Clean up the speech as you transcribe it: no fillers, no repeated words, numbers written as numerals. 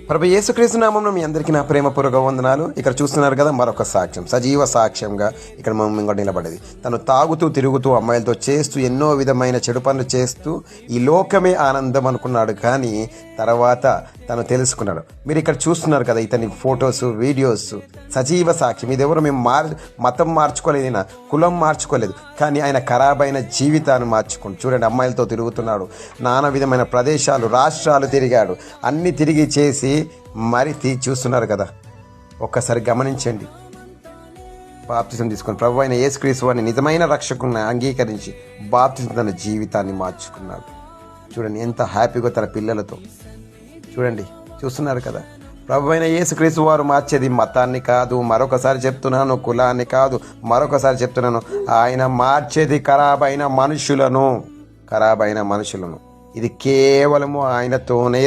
ప్రభు యేసుక్రీస్తు నామమున మీ అందరికీ నా ప్రేమపూర్వక వందనాలు. ఇక్కడ చూస్తున్నారు కదా, మరొక సాక్ష్యం, సజీవ సాక్ష్యంగా ఇక్కడ ఇంకోటి నిలబడేది. తను తాగుతూ తిరుగుతూ అమ్మాయిలతో చేస్తూ ఎన్నో విధమైన చెడు పనులు చేస్తూ ఈ లోకమే ఆనందం అనుకున్నాడు. కానీ తర్వాత తను తెలుసుకున్నాడు. మీరు ఇక్కడ చూస్తున్నారు కదా, ఇతని ఫొటోస్, వీడియోస్, సజీవ సాక్ష్యం. ఇది ఎవరు మేము మతం మార్చుకోలేదు, ఈయన కులం మార్చుకోలేదు, కానీ ఆయన ఖరాబైన జీవితాన్ని మార్చుకుంటూ చూడండి, అమ్మాయిలతో తిరుగుతున్నాడు, నానా విధమైన ప్రదేశాలు, రాష్ట్రాలు తిరిగాడు, అన్ని తిరిగి చేసి మరి చూస్తున్నారు కదా. ఒక్కసారి గమనించండి. బాప్తిజం తీసుకొని ప్రభు అయిన యేసుక్రీస్తు వారిని నిజమైన రక్షకుని అంగీకరించి బాప్తిజం తన జీవితాన్ని మార్చుకున్నాడు. చూడండి ఎంత హ్యాపీగా తన పిల్లలతో. చూడండి, చూస్తున్నారు కదా. ప్రభు అయిన యేసుక్రీస్తు వారు మార్చేది మతాన్ని కాదు, మరొకసారి చెప్తున్నాను, కులాన్ని కాదు, మరొకసారి చెప్తున్నాను, ఆయన మార్చేది ఖరాబైన మనుషులను. ఇది కేవలము ఆయనతోనే